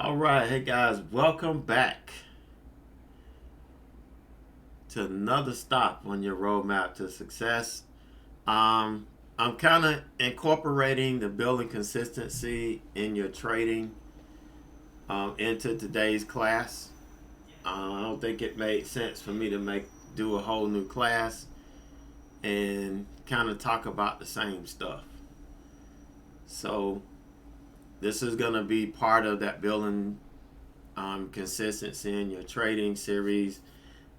All right, hey guys, welcome back to another stop on your roadmap to success. I'm kind of incorporating the building consistency in your trading into today's class. I don't think it made sense for me to do a whole new class and kind of talk about the same stuff. So this is going to be part of that building consistency in your trading series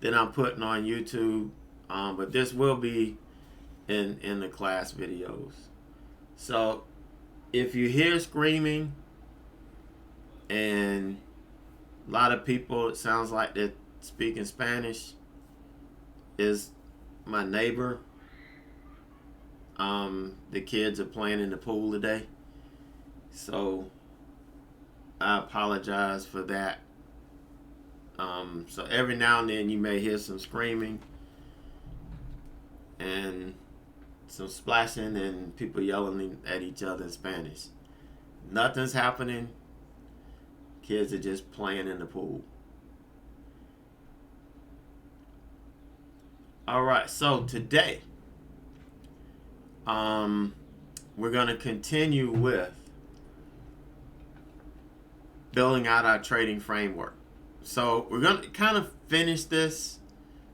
that I'm putting on YouTube, but this will be in the class videos. So if you hear screaming and a lot of people, it sounds like they're speaking Spanish, is my neighbor. The kids are playing in the pool today, so I apologize for that. So every now and then you may hear some screaming and some splashing and people yelling at each other in Spanish. Nothing's happening. Kids are just playing in the pool. All right, so today we're going to continue with building out our trading framework. So we're going to kind of finish this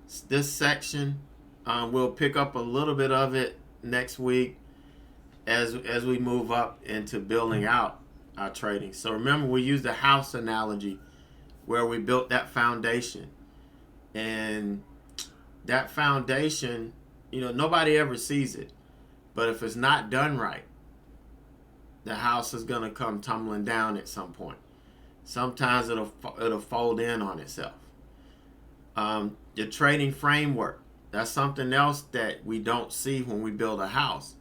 section. We'll pick up a little bit of it next week as we move up into building out our trading. So remember, we used the house analogy where we built that foundation. And that foundation, nobody ever sees it. But if it's not done right, the house is going to come tumbling down at some point. Sometimes it'll fold in on itself. The trading framework, that's something else that we don't see when we build a house.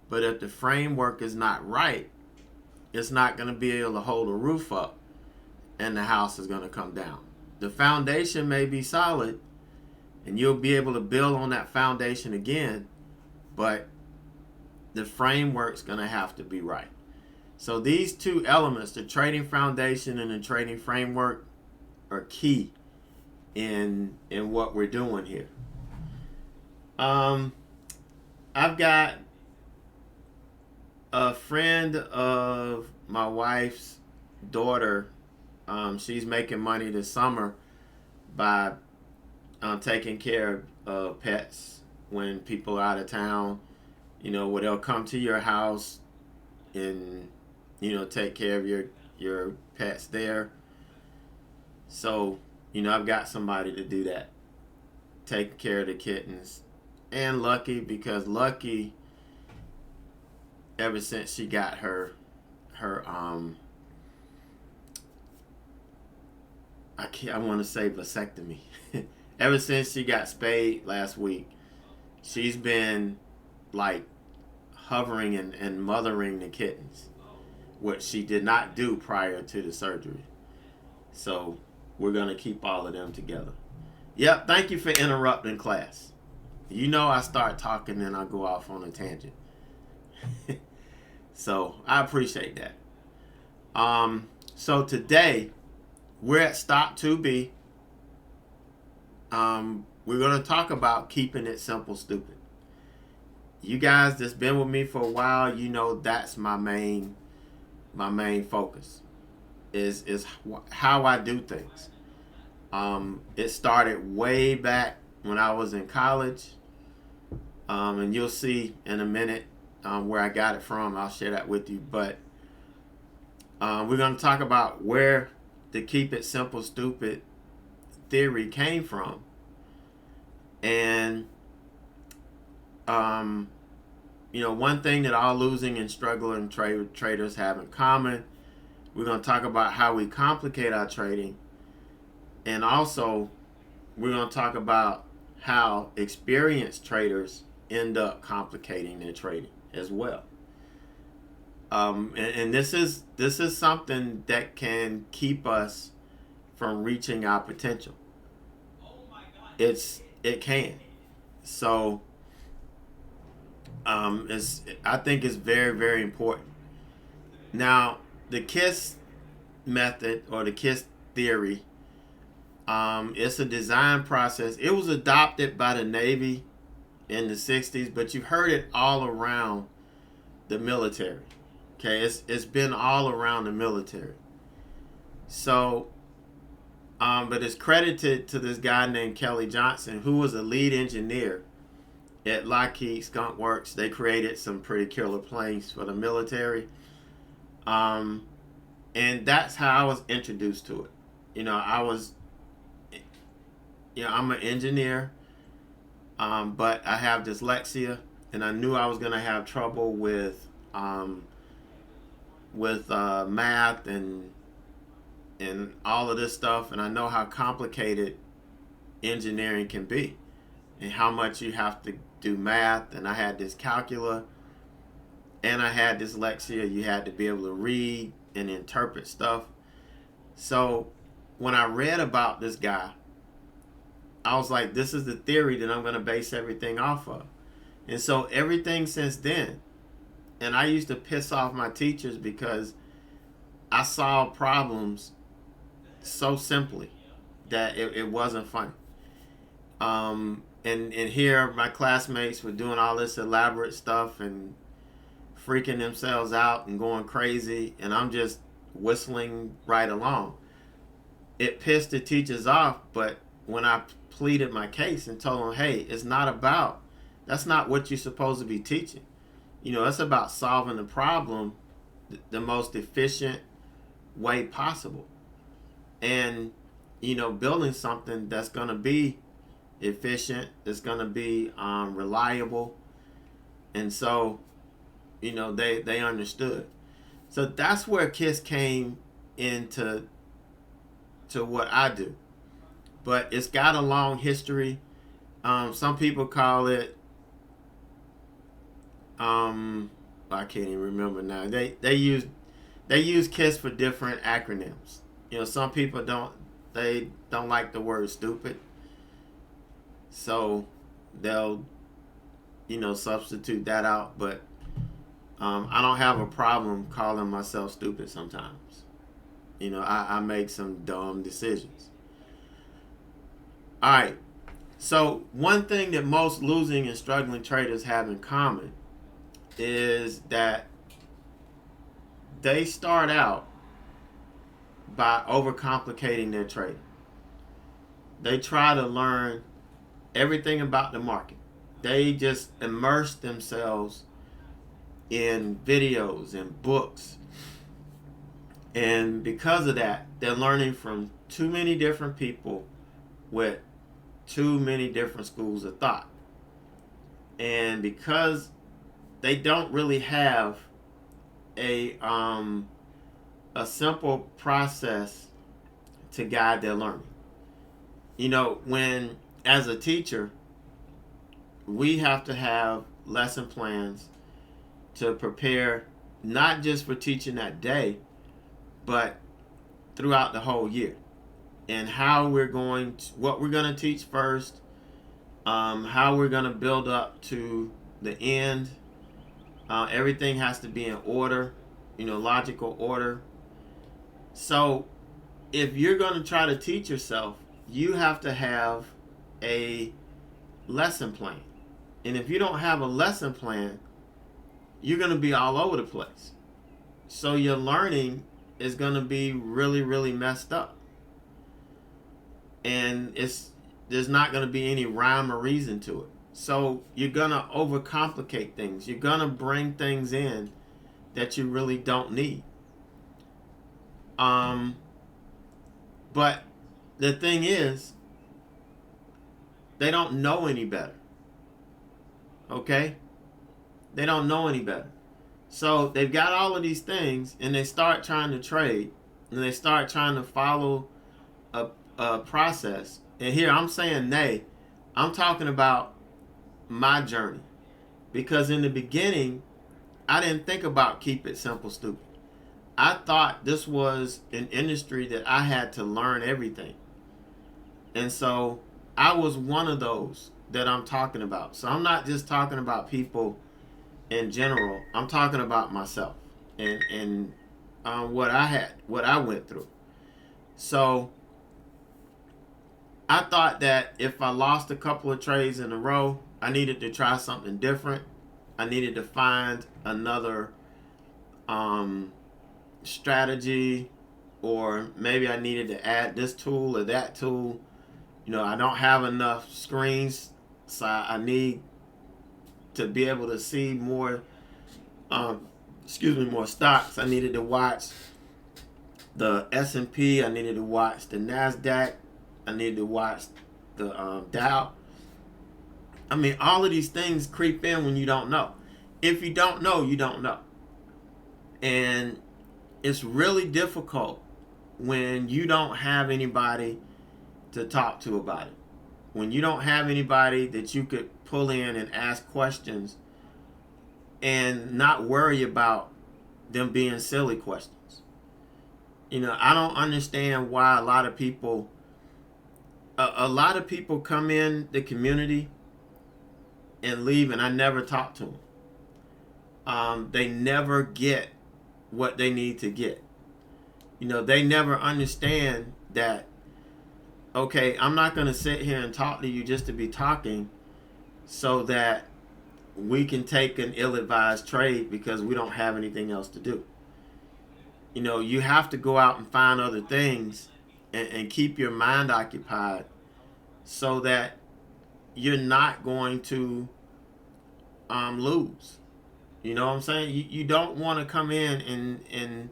But if the framework is not right, it's not going to be able to hold a roof up and the house is going to come down. The foundation may be solid and you'll be able to build on that foundation again, but the framework's going to have to be right. So these two elements, the trading foundation and the trading framework, are key in what we're doing here. I've got a friend of my wife's daughter. She's making money this summer by taking care of pets when people are out of town. Where they'll come to your house and take care of your pets there. So I've got somebody to do that, take care of the kittens. And Lucky, because Lucky, ever since she got her I want to say vasectomy. Ever since she got spayed last week, she's been like hovering and mothering the kittens, which she did not do prior to the surgery. So we're going to keep all of them together. Yep, thank you for interrupting class. I start talking and I go off on a tangent. So I appreciate that. So today we're at stop 2B. We're going to talk about keeping it simple, stupid. You guys that's been with me for a while, that's my main focus is how I do things. It started way back when I was in college, and you'll see in a minute where I got it from. I'll share that with you. But we're going to talk about where the keep it simple, stupid theory came from. And one thing that all losing and struggling traders have in common, we're going to talk about how we complicate our trading. And also, we're going to talk about how experienced traders end up complicating their trading as well. And this is something that can keep us from reaching our potential. It can. So I think it's very, very important. Now, the KISS method or the KISS theory. It's a design process. It was adopted by the Navy in the 60s, but you've heard it all around the military. Okay, it's been all around the military. So, but it's credited to this guy named Kelly Johnson, who was a lead engineer at Lockheed Skunk Works. They created some pretty killer planes for the military. And that's how I was introduced to it. I'm an engineer, but I have dyslexia, and I knew I was going to have trouble with math and all of this stuff, and I know how complicated engineering can be and how much you have to do math. And I had dyscalculia and I had dyslexia. You had to be able to read and interpret stuff. So when I read about this guy, I was like, this is the theory that I'm going to base everything off of. And so everything since then, and I used to piss off my teachers because I solved problems so simply that it wasn't funny. And here my classmates were doing all this elaborate stuff and freaking themselves out and going crazy, and I'm just whistling right along. It pissed the teachers off, but when I pleaded my case and told them, hey, that's not what you're supposed to be teaching. It's about solving the problem the most efficient way possible. And, building something that's going to be efficient, that's going to be reliable. And so, they understood. So that's where KISS came into what I do. But it's got a long history. Some people call it, I can't even remember now. They use KISS for different acronyms. Some people don't like the word stupid, so they'll substitute that out. But I don't have a problem calling myself stupid sometimes. I make some dumb decisions. All right. So one thing that most losing and struggling traders have in common is that they start out by overcomplicating their trading. They try to learn everything about the market. They just immerse themselves in videos and books. And because of that, they're learning from too many different people with too many different schools of thought. And because they don't really have a simple process to guide their learning. When as a teacher, we have to have lesson plans to prepare not just for teaching that day, but throughout the whole year. And what we're going to teach first, how we're going to build up to the end. Everything has to be in order, logical order. So if you're going to try to teach yourself, you have to have a lesson plan. And if you don't have a lesson plan, you're going to be all over the place. So your learning is going to be really, really messed up. And there's not going to be any rhyme or reason to it. So you're going to overcomplicate things. You're going to bring things in that you really don't need. But the thing is, they don't know any better. Okay? They don't know any better. So they've got all of these things, and they start trying to trade, and they start trying to follow a process. And here I'm saying I'm talking about my journey. Because in the beginning, I didn't think about keep it simple, stupid. I thought this was an industry that I had to learn everything. And so I was one of those that I'm talking about. So I'm not just talking about people in general. I'm talking about myself. And what I went through. So I thought that if I lost a couple of trades in a row, I needed to try something different. I needed to find another strategy, or maybe I needed to add this tool or that tool. I don't have enough screens, so I need to be able to see more, more stocks. I needed to watch the S&P. I needed to watch the NASDAQ. I needed to watch the Dow. I mean, all of these things creep in when you don't know. If you don't know, you don't know. And it's really difficult when you don't have anybody to talk to about it. When you don't have anybody that you could pull in and ask questions and not worry about them being silly questions. I don't understand why a lot of people come in the community and leave, and I never talk to them. They never get what they need to get. They never understand that, okay, I'm not going to sit here and talk to you just to be talking so that we can take an ill-advised trade because we don't have anything else to do. You have to go out and find other things and keep your mind occupied so that you're not going to lose. You know what I'm saying? You don't want to come in and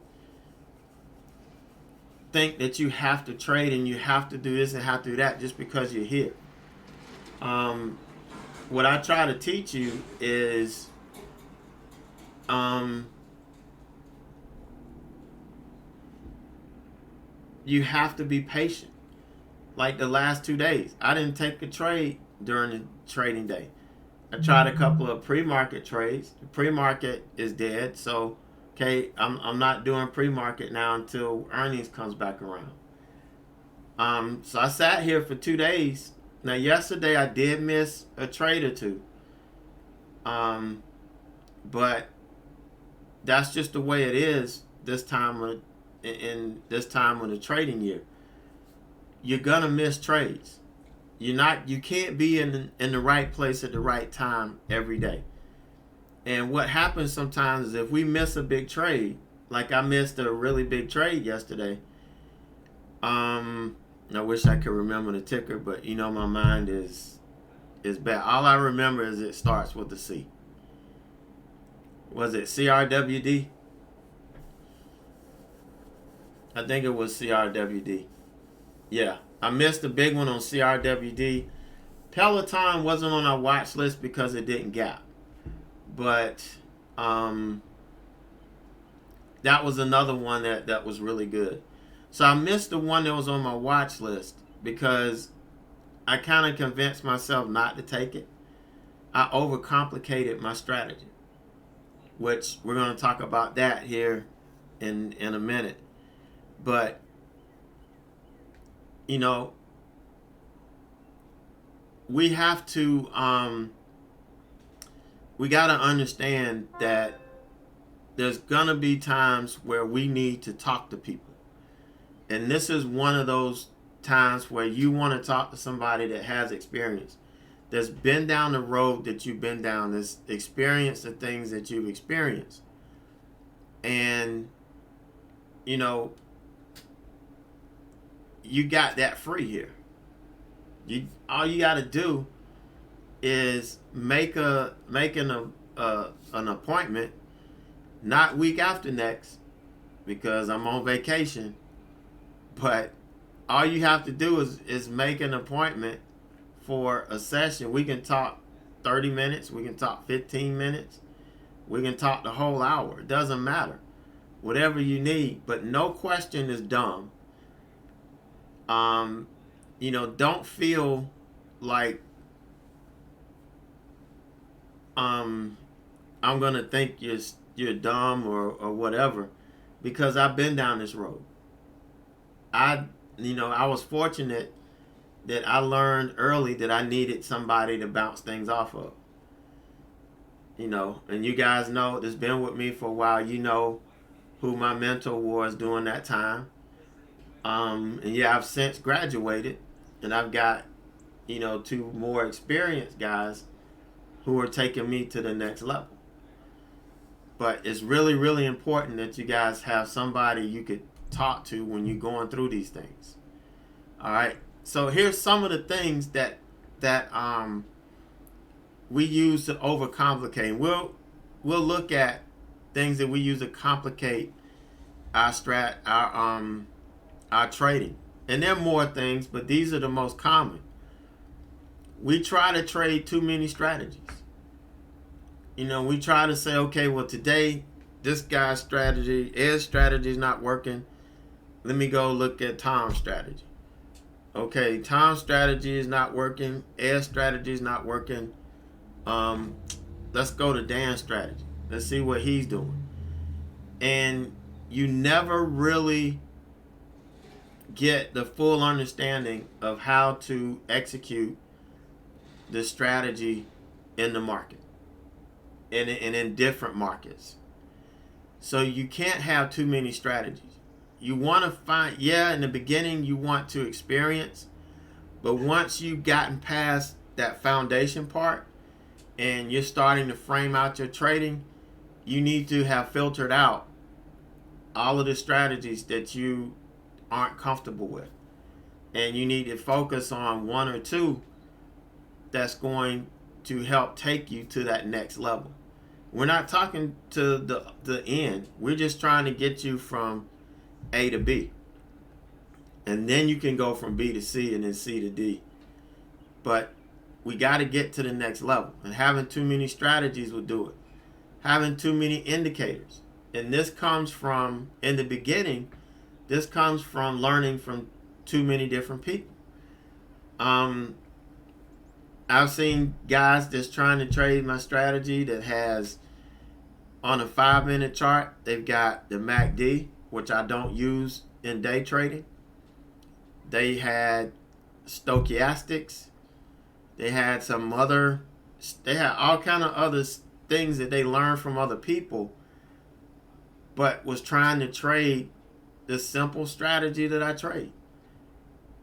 think that you have to trade and you have to do this and have to do that just because you're here. What I try to teach you is you have to be patient. Like the last 2 days, I didn't take a trade during the trading day. I tried a couple of pre-market trades. The pre-market is dead, so okay, I'm not doing pre-market now until earnings comes back around. So I sat here for 2 days. Now yesterday I did miss a trade or two, but that's just the way it is this time of the trading year. You're gonna miss trades. You can't be in the right place at the right time every day. And what happens sometimes is if we miss a big trade, like I missed a really big trade yesterday. I wish I could remember the ticker, but my mind is bad. All I remember is it starts with a C. Was it CRWD? I think it was CRWD. Yeah, I missed a big one on CRWD. Peloton wasn't on our watch list because it didn't gap. But that was another one that was really good. So I missed the one that was on my watch list because I kind of convinced myself not to take it. I overcomplicated my strategy, which we're going to talk about that here in a minute. But, we have to, we got to understand that there's going to be times where we need to talk to people. And this is one of those times where you want to talk to somebody that has experience, that's been down the road that you've been down, that's experienced the things that you've experienced. And, you got that free here. All you got to do is make an appointment, not week after next, because I'm on vacation. But all you have to do is make an appointment for a session. We can talk 30 minutes. We can talk 15 minutes. We can talk the whole hour. It doesn't matter. Whatever you need. But no question is dumb. Don't feel like I'm gonna think you're dumb or whatever, because I've been down this road. I was fortunate that I learned early that I needed somebody to bounce things off of. And you guys know, that's been with me for a while, who my mentor was during that time. And yeah, I've since graduated, and I've got, two more experienced guys who are taking me to the next level. But it's really, really important that you guys have somebody you could talk to when you're going through these things. All right. So here's some of the things that we use to overcomplicate. We'll look at things that we use to complicate our trading. And there are more things, but these are the most common. We try to trade too many strategies. We try to say, okay, well, today this guy's strategy, Ed's strategy is not working. Let me go look at Tom's strategy. Okay, Tom's strategy is not working. Ed's strategy is not working. Let's go to Dan's strategy. Let's see what he's doing. And you never really get the full understanding of how to execute the strategy in the market and in different markets. So you can't have too many strategies. You want to find, in the beginning you want to experience, but once you've gotten past that foundation part and you're starting to frame out your trading, you need to have filtered out all of the strategies that you aren't comfortable with. And you need to focus on one or two that's going to help take you to that next level. We're not talking to the end. We're just trying to get you from A to B. And then you can go from B to C and then C to D. But we got to get to the next level. And having too many strategies will do it. Having too many indicators. And this comes from, in the beginning, this comes from learning from too many different people. I've seen guys that's trying to trade my strategy that has, on a 5-minute chart, they've got the MACD, which I don't use in day trading. They had stochastics. They had they had all kind of other things that they learned from other people, but was trying to trade the simple strategy that I trade.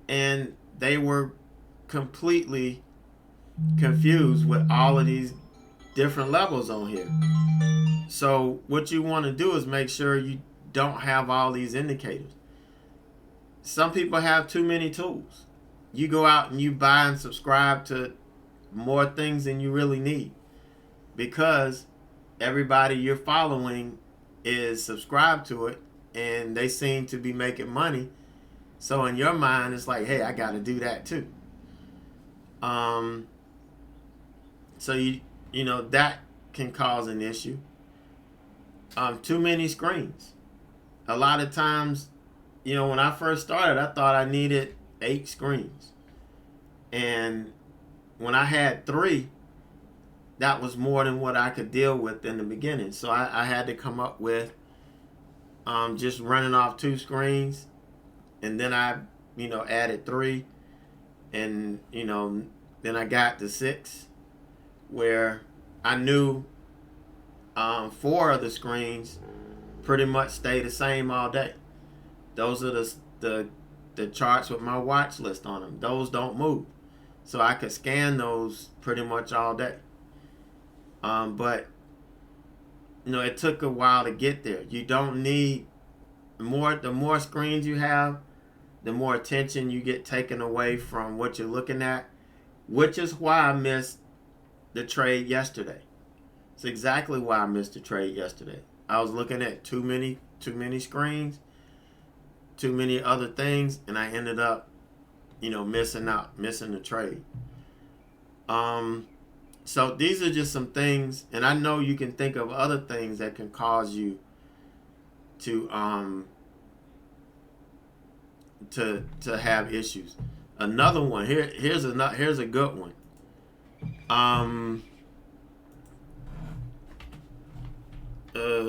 And they were completely confused with all of these different levels on here. So what you want to do is make sure you don't have all these indicators. Some people have too many tools. You go out and you buy and subscribe to more things than you really need, because everybody you're following is subscribed to it and they seem to be making money. So in your mind, it's like, hey, I got to do that too. So that can cause an issue. Too many screens. A lot of times, when I first started, I thought I needed 8 screens. And when I had 3, that was more than what I could deal with in the beginning. So I had to come up with just running off 2 screens. And then I, added 3. And, then I got to 6, where I knew 4 of the screens pretty much stay the same all day. Those are the charts with my watch list on them. Those don't move. So I could scan those pretty much all day. But, it took a while to get there. You don't need more. The more screens you have, the more attention you get taken away from what you're looking at, which is why I missed the trade yesterday. It's exactly why I missed the trade yesterday. I was looking at too many screens, too many other things, and I ended up, missing the trade. So these are just some things, and I know you can think of other things that can cause you to have issues. Another one here's a good one.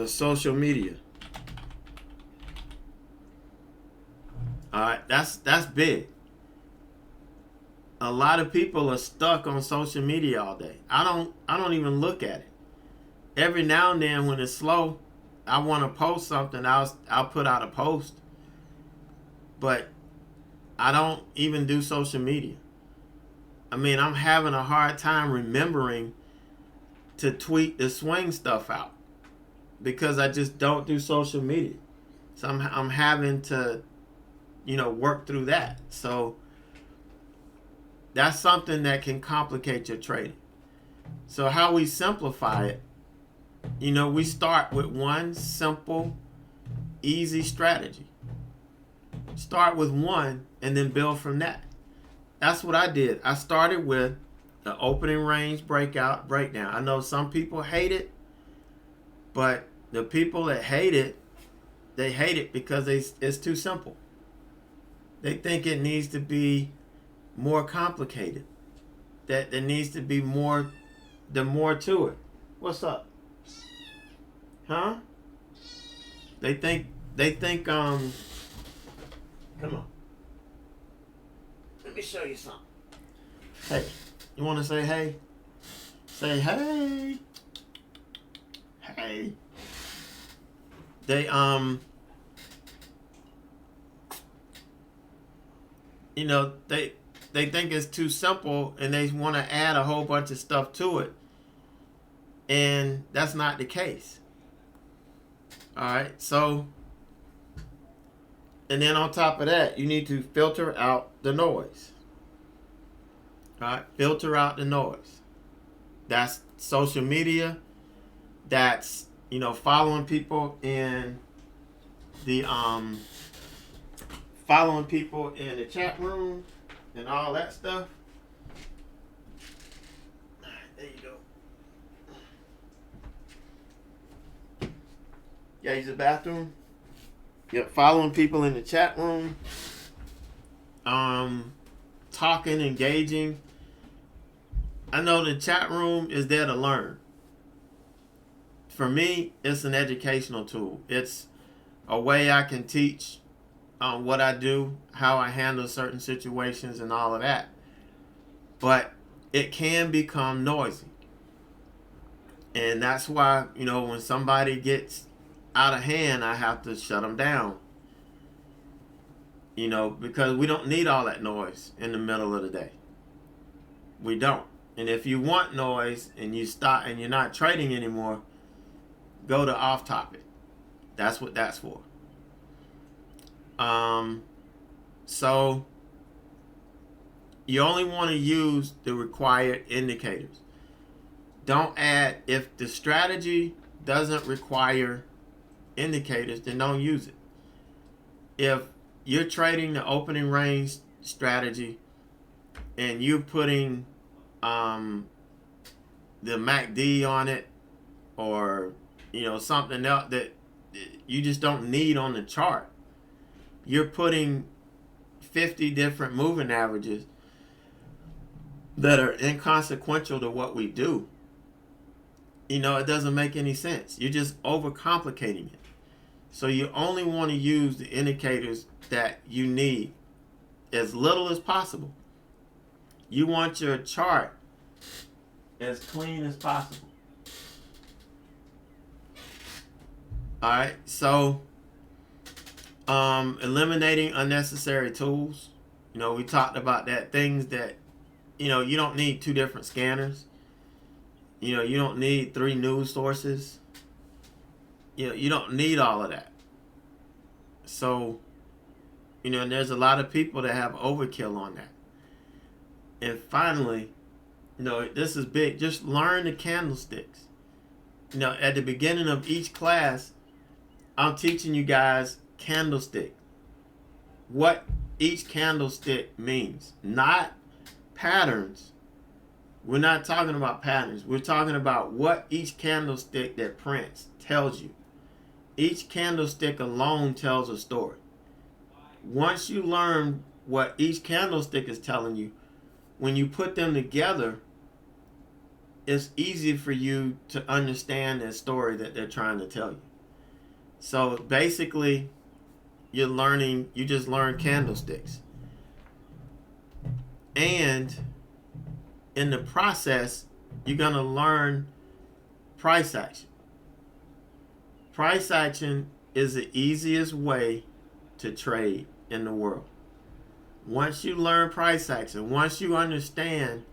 Social media. All right, that's big. A lot of people are stuck on social media all day. I don't even look at it. Every now and then when it's slow, I want to post something, I'll put out a post, but I don't even do social media. I mean, I'm having a hard time remembering to tweet the swing stuff out because I just don't do social media. So I'm having to, work through that. So that's something that can complicate your trading. So how we simplify it, we start with one simple, easy strategy. Start with one and then build from that. That's what I did. I started with the opening range breakout breakdown. I know some people hate it, but the people that hate it, they hate it because it's too simple. They think it needs to be more complicated. That there needs to be more to it. What's up? Huh? They think come on. Let me show you something. Hey, you want to say hey? Say hey. Hey. They they think it's too simple and they want to add a whole bunch of stuff to it. And that's not the case. All right. So, and then on top of that, you need to filter out the noise. All right. Filter out the noise. That's social media. That's, following people in the chat room and all that stuff. All right, there you go. Yeah, use the bathroom. Yep, following people in the chat room. Talking, engaging. I know the chat room is there to learn. For me, it's an educational tool. It's a way I can teach what I do, how I handle certain situations and all of that. But it can become noisy. And that's why, when somebody gets out of hand, I have to shut them down. Because we don't need all that noise in the middle of the day. We don't. And if you want noise and you stop and you're not trading anymore, go to off topic. That's what that's for. So you only want to use the required indicators. Don't add, if the strategy doesn't require indicators, then don't use it. If you're trading the opening range strategy and you're putting the MACD on it, or something else that you just don't need on the chart, you're putting 50 different moving averages that are inconsequential to what we do. It doesn't make any sense. You're just overcomplicating it. So you only want to use the indicators that you need, as little as possible. You want your chart as clean as possible. All right, so eliminating unnecessary tools. We talked about that. Things that, you don't need 2 different scanners. You don't need 3 news sources. You don't need all of that. So, there's a lot of people that have overkill on that. And finally, this is big. Just learn the candlesticks. At the beginning of each class, I'm teaching you guys candlestick. What each candlestick means. Not patterns. We're not talking about patterns. We're talking about what each candlestick that prints tells you. Each candlestick alone tells a story. Once you learn what each candlestick is telling you, when you put them together, it's easy for you to understand that story that they're trying to tell you. So basically, you just learn candlesticks. And in the process, you're going to learn price action. Price action is the easiest way to trade in the world. Once you learn price action, once you understand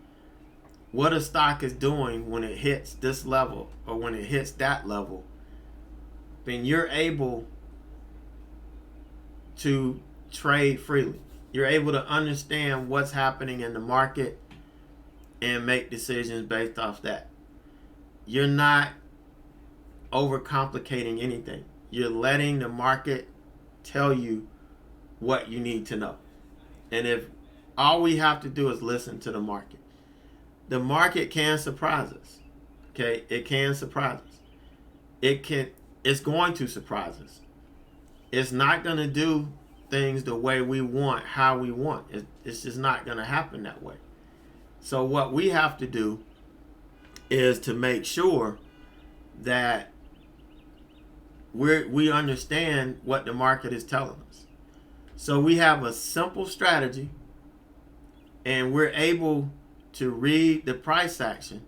what a stock is doing when it hits this level or when it hits that level, then you're able to trade freely. You're able to understand what's happening in the market and make decisions based off that. You're not overcomplicating anything. You're letting the market tell you what you need to know. And if all we have to do is listen to the market can surprise us. Okay, it can surprise us. It's going to surprise us. It's not going to do things the way we want, how we want. It's just not going to happen that way. So what we have to do is to make sure that we understand what the market is telling us. So we have a simple strategy, and we're able to read the price action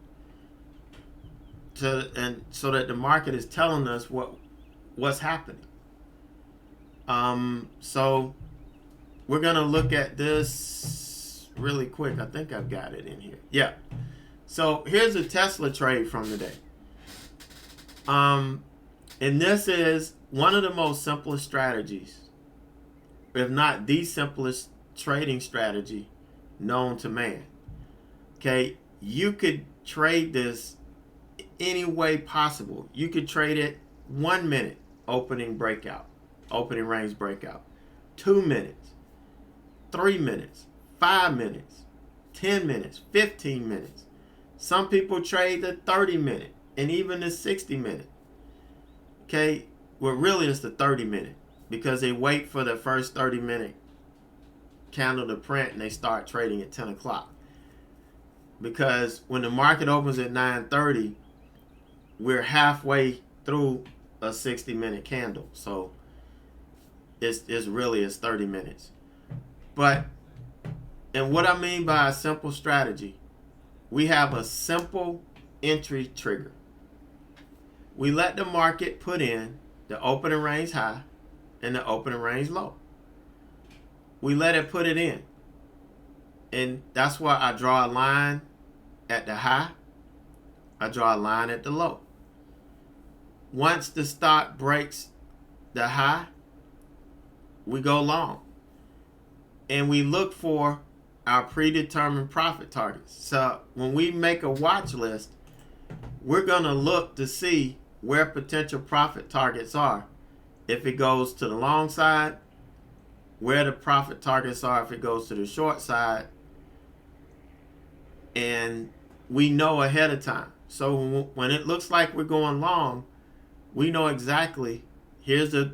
so that the market is telling us what's happening. So we're gonna look at this really quick. I think I've got it in here. Yeah. So here's a Tesla trade from today. And this is one of the most simplest strategies, if not the simplest trading strategy known to man. Okay, you could trade this any way possible. You could trade it 1 minute opening range breakout, 2 minutes, 3 minutes, 5 minutes, 10 minutes, 15 minutes. Some people trade the 30-minute and even the 60-minute. Okay, well, really it's the 30-minute because they wait for the first 30-minute candle to print and they start trading at 10 o'clock. Because when the market opens at 9:30, we're halfway through a 60-minute candle. So it's 30 minutes. But, and what I mean by a simple strategy, we have a simple entry trigger. We let the market put in the opening range high and the opening range low. We let it put it in. And that's why I draw a line at the high. I draw a line at the low. Once the stock breaks the high, we go long. And we look for our predetermined profit targets. So when we make a watch list, we're going to look to see where potential profit targets are. If it goes to the long side, where the profit targets are if it goes to the short side. And we know ahead of time. So when it looks like we're going long, we know exactly, here's the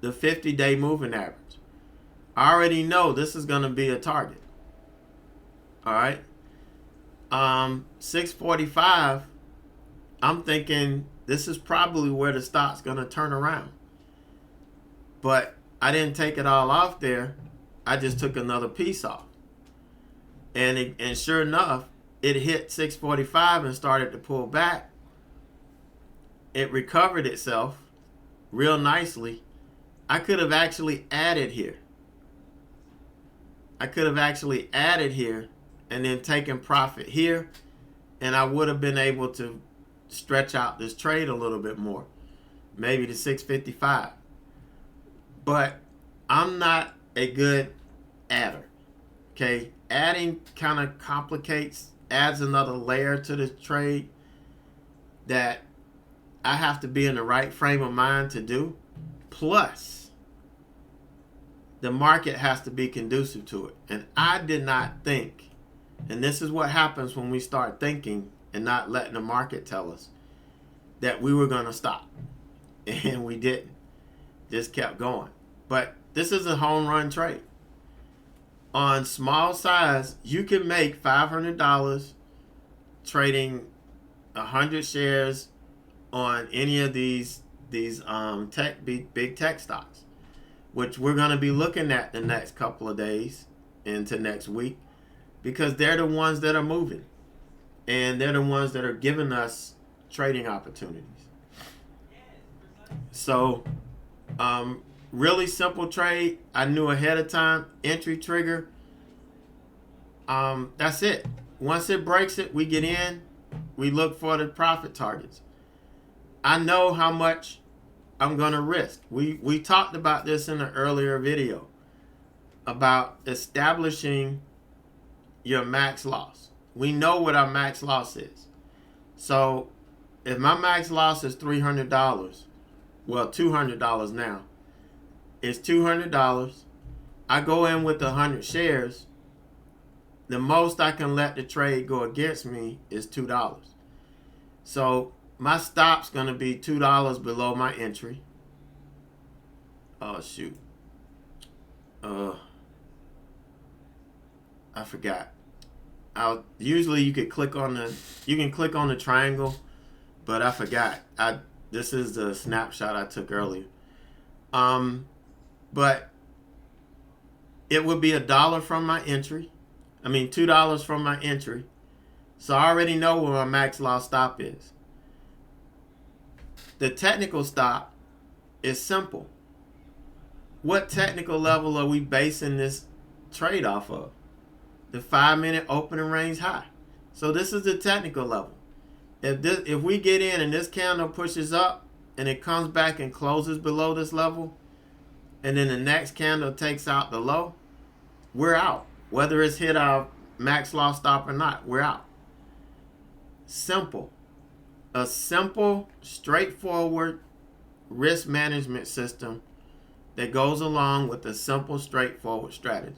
50-day moving average. I already know this is going to be a target. All right. 645, I'm thinking this is probably where the stock's going to turn around. But I didn't take it all off there. I just took another piece off. And sure enough, it hit 645 and started to pull back. It recovered itself real nicely. I could have actually added here. And then taken profit here. And I would have been able to stretch out this trade a little bit more. Maybe to 655. But I'm not a good adder. Okay? Adding kind of adds another layer to the trade that I have to be in the right frame of mind to do. Plus, the market has to be conducive to it. And I did not think, and this is what happens when we start thinking and not letting the market tell us, that we were going to stop. And we didn't. Just kept going. But this is a home run trade. On small size, you can make $500 trading 100 shares on any of these big tech stocks, which we're going to be looking at the next couple of days into next week, because they're the ones that are moving and they're the ones that are giving us trading opportunities. So, really simple trade. I knew ahead of time. Entry trigger. That's it. Once it breaks it, we get in. We look for the profit targets. I know how much I'm gonna risk. We talked about this in an earlier video about establishing your max loss. We know what our max loss is. So if my max loss is $300, well, $200 now, it's $200. I go in with 100 shares. The most I can let the trade go against me is $2. So my stop's going to be $2 below my entry. Oh, shoot. I forgot. Usually you can click on the triangle, but I forgot. This is the snapshot I took earlier. But it would be $1 from my entry. I mean $2 from my entry. So I already know where my max loss stop is. The technical stop is simple. What technical level are we basing this trade off of? The 5-minute opening range high. So this is the technical level. If we get in and this candle pushes up and it comes back and closes below this level, and then the next candle takes out the low, we're out. Whether it's hit our max loss stop or not, we're out. Simple. A simple, straightforward risk management system that goes along with a simple, straightforward strategy.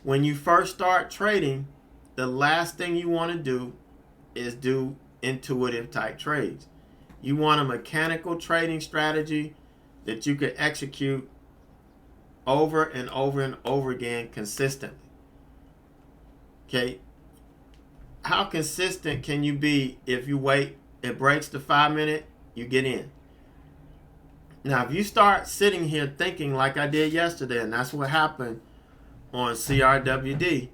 When you first start trading, the last thing you want to do is do intuitive type trades. You want a mechanical trading strategy that you can execute over and over and over again consistently. Okay? How consistent can you be if you wait, it breaks the 5-minute, you get in? Now, if you start sitting here thinking like I did yesterday, and that's what happened on CRWD,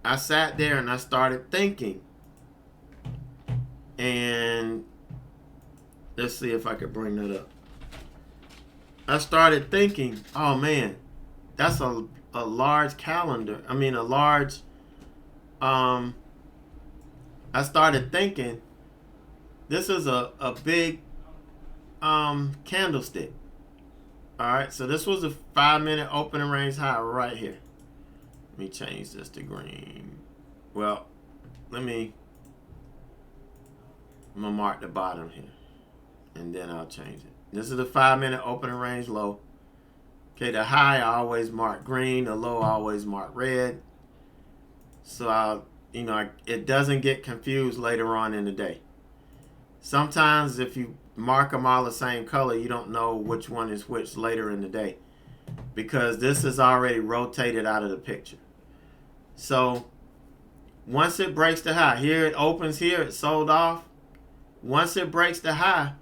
I sat there and I started thinking. And let's see if I could bring that up. I started thinking, oh man, that's a large calendar. I mean, a large, I started thinking, this is a big candlestick. All right, so this was a 5-minute opening range high right here. Let me change this to green. Well, I'm gonna mark the bottom here, and then I'll change it. This is the 5-minute opening range low. Okay, the high I always mark green, the low I always mark red. So it doesn't get confused later on in the day. Sometimes if you mark them all the same color, you don't know which one is which later in the day, because this is already rotated out of the picture. So once it breaks the high, here it opens here, it sold off. Once it breaks the high,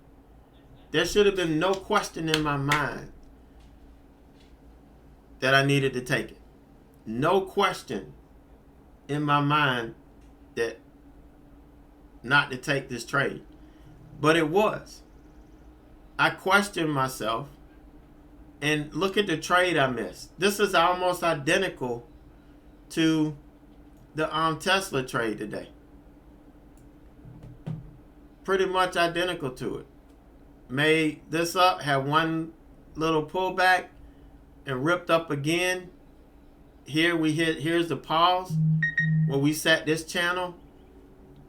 there should have been no question in my mind that I needed to take it. No question in my mind that not to take this trade. But it was. I questioned myself, and look at the trade I missed. This is almost identical to the Tesla trade today. Pretty much identical to it. Made this up, had one little pullback, and ripped up again. Here we hit, here's the pause where we set this channel.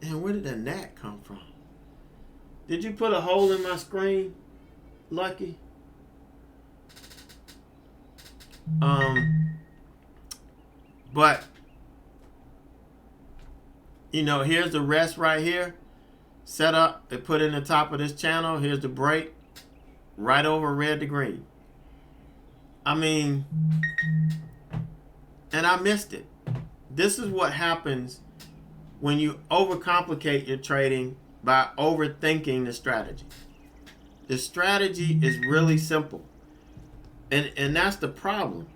And where did the gnat come from? Did you put a hole in my screen, Lucky? But here's the rest right here. Set up and put in the top of this channel. Here's the break. Right over red to green. I mean, and I missed it. This is what happens when you overcomplicate your trading by overthinking the strategy. The strategy is really simple. And that's the problem.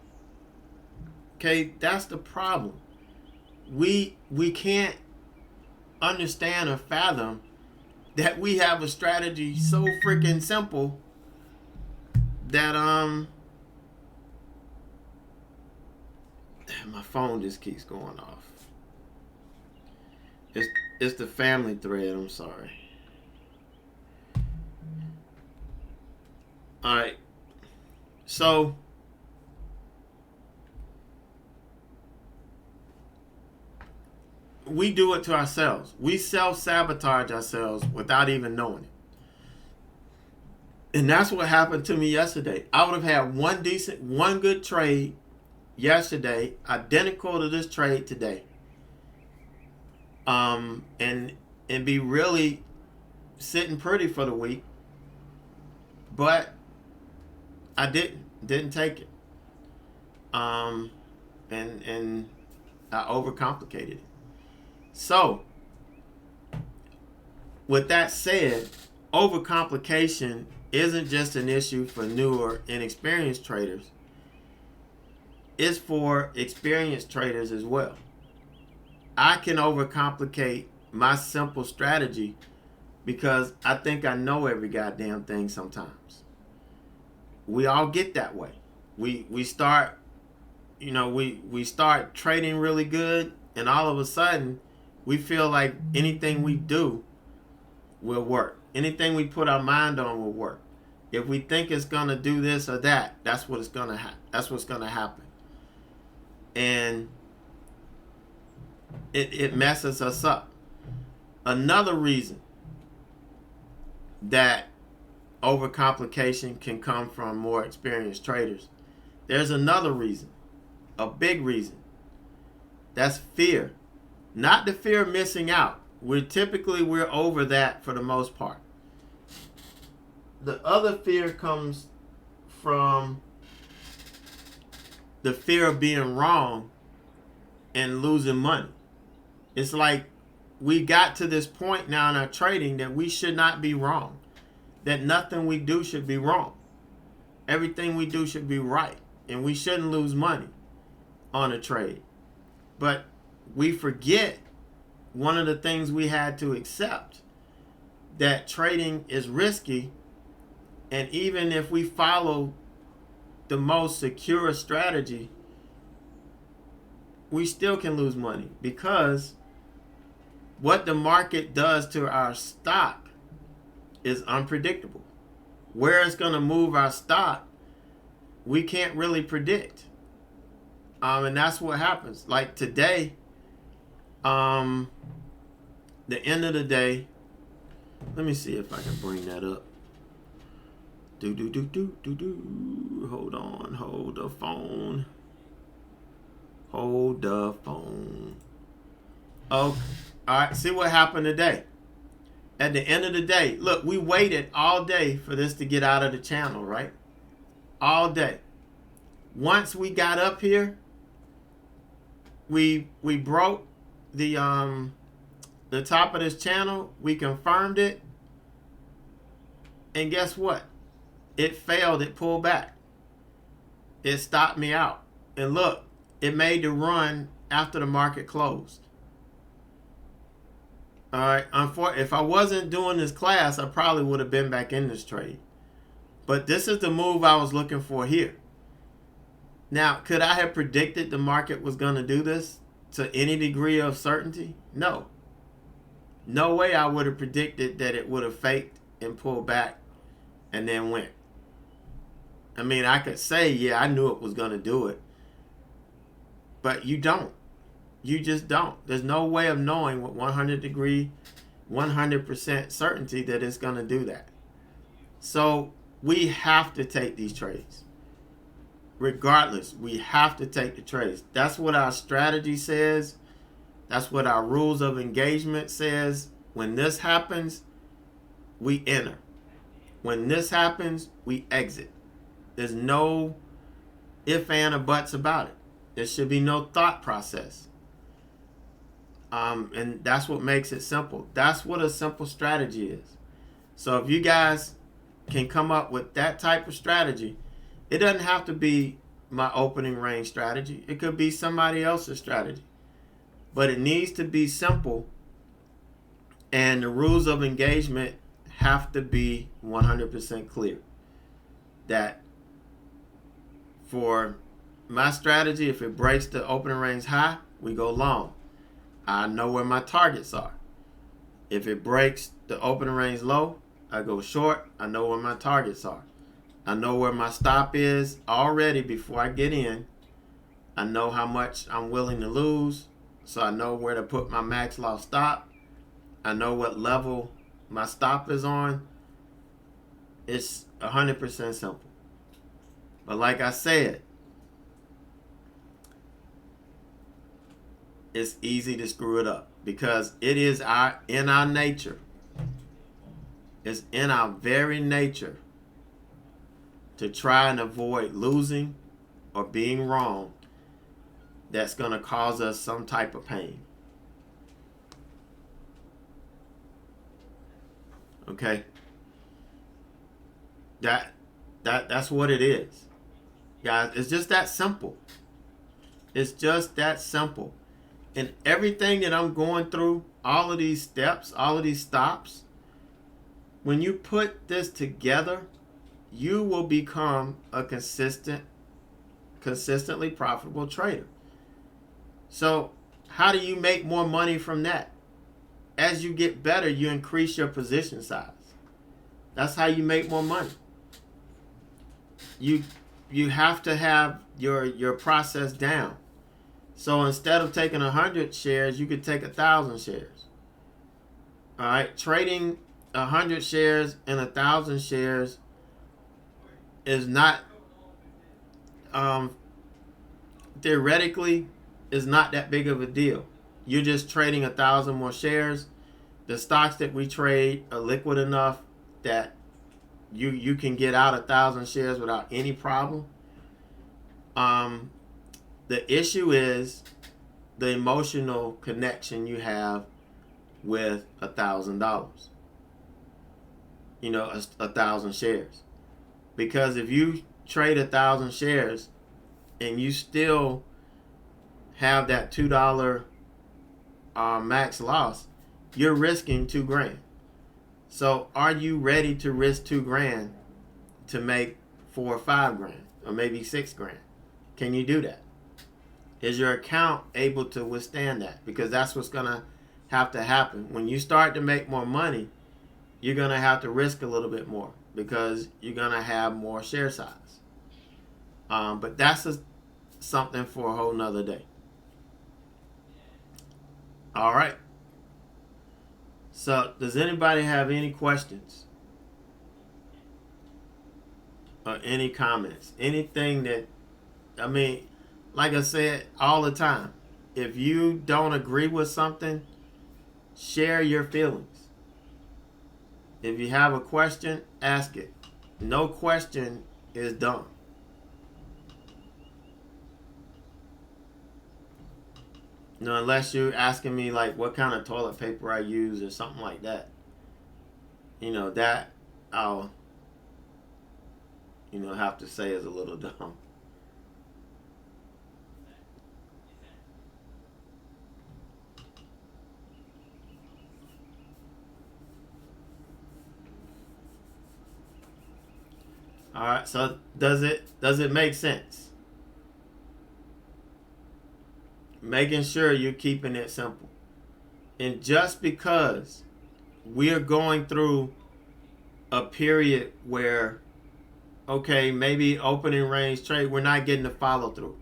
Okay, that's the problem. We can't understand or fathom that we have a strategy so freaking simple that my phone just keeps going off. It's the family thread. I'm sorry. All right. So we do it to ourselves. We self-sabotage ourselves without even knowing it. And that's what happened to me yesterday. I would have had one good trade yesterday, identical to this trade today. And be really sitting pretty for the week. But I didn't take it. And I overcomplicated it. So, with that said, overcomplication isn't just an issue for newer, inexperienced traders. It's for experienced traders as well. I can overcomplicate my simple strategy because I think I know every goddamn thing sometimes. We all get that way. We start, we start trading really good, and all of a sudden, we feel like anything we do will work. Anything we put our mind on will work. If we think it's gonna do this or that, that's what's gonna happen. And it messes us up. Another reason that overcomplication can come from more experienced traders. There's another reason, a big reason. That's fear. Not the fear of missing out. We're over that for the most part. The other fear comes from the fear of being wrong and losing money. It's like we got to this point now in our trading that we should not be wrong. That nothing we do should be wrong. Everything we do should be right. And we shouldn't lose money on a trade. But we forget one of the things we had to accept, that trading is risky, and even if we follow the most secure strategy, we still can lose money, because what the market does to our stock is unpredictable. Where it's going to move our stock, we can't really predict. And that's what happens. Like today, the end of the day, let me see if I can bring that up. Hold on, hold the phone. Okay, all right, see what happened today. At the end of the day, look, we waited all day for this to get out of the channel, right? All day. Once we got up here, we broke the top of this channel. We confirmed it, and guess what? It failed. It pulled back. It stopped me out. And look, it made the run after the market closed. All right. If I wasn't doing this class, I probably would have been back in this trade. But this is the move I was looking for here. Now, could I have predicted the market was going to do this to any degree of certainty? No. No way I would have predicted that it would have faked and pulled back and then went. I mean, I could say, yeah, I knew it was going to do it. But you don't. You just don't. There's no way of knowing with 100% certainty that it's going to do that. So we have to take these trades. Regardless, we have to take the trades. That's what our strategy says. That's what our rules of engagement says. When this happens, we enter. When this happens, we exit. There's no if, and, or buts about it. There should be no thought process. And that's what makes it simple. That's what a simple strategy is. So if you guys can come up with that type of strategy, it doesn't have to be my opening range strategy. It could be somebody else's strategy. But it needs to be simple And the rules of engagement have to be 100% clear. That for my strategy, if it breaks the opening range high, we go long. I know where my targets are. If it breaks the opening range low, I go short. I know where my targets are. I know where my stop is already before I get in. I know how much I'm willing to lose, so I know where to put my max loss stop. I know what level my stop is on. It's 100% simple. But like I said, it's easy to screw it up because it is in our nature. It's in our very nature to try and avoid losing or being wrong. That's going to cause us some type of pain. Okay? That's what it is. Guys, it's just that simple. It's just that simple. And everything that I'm going through, all of these steps, all of these stops, when you put this together, you will become a consistently profitable trader. So how do you make more money from that? As you get better, you increase your position size. That's how you make more money. You have to have your process down. So instead of taking 100 shares, you could take 1,000 shares. All right, trading 100 shares and 1,000 shares is not theoretically is not that big of a deal. You're just trading 1,000 more shares. The stocks that we trade are liquid enough that you can get out 1,000 shares without any problem. The issue is the emotional connection you have with $1,000. You know, 1,000 shares. Because if you trade 1,000 shares and you still have that $2 max loss, you're risking $2,000. So are you ready to risk $2,000 to make $4,000 or $5,000 or maybe $6,000? Can you do that? Is your account able to withstand that? Because that's what's gonna have to happen. When you start to make more money, you're gonna have to risk a little bit more because you're gonna have more share size. But that's something for a whole nother day. All right. So, does anybody have any questions or any comments? Anything that, I mean, like I said all the time, if you don't agree with something, share your feelings. If you have a question, ask it. No question is dumb. You know, unless you're asking me like what kind of toilet paper I use or something like that. You know, that I'll, have to say is a little dumb. All right, so does it make sense? Making sure you're keeping it simple. And just because we're going through a period where, okay, maybe opening range trade, we're not getting the follow through.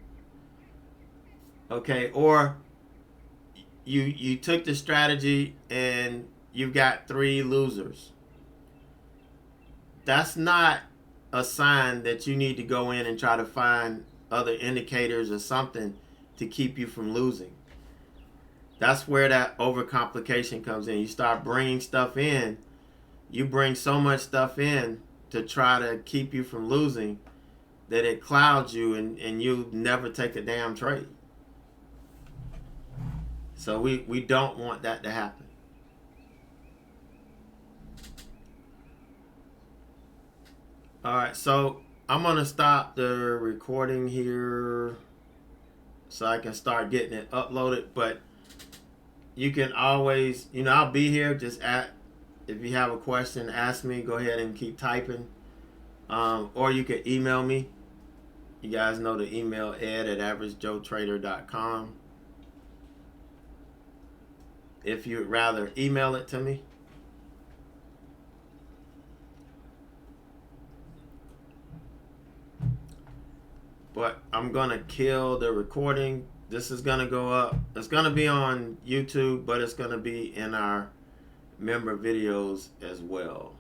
Okay, or you took the strategy and you've got 3 losers. That's not a sign that you need to go in and try to find other indicators or something to keep you from losing. That's where that overcomplication comes in. You start bringing stuff in. You bring so much stuff in to try to keep you from losing that it clouds you and you never take a damn trade. So we don't want that to happen. All right, so I'm going to stop the recording here so I can start getting it uploaded. But you can always, I'll be here. Just if you have a question, ask me. Go ahead and keep typing. Or you can email me. You guys know the email, ed@averagejoetrader.com. If you'd rather email it to me. But I'm going to kill the recording. This is going to go up. It's going to be on YouTube, but it's going to be in our member videos as well.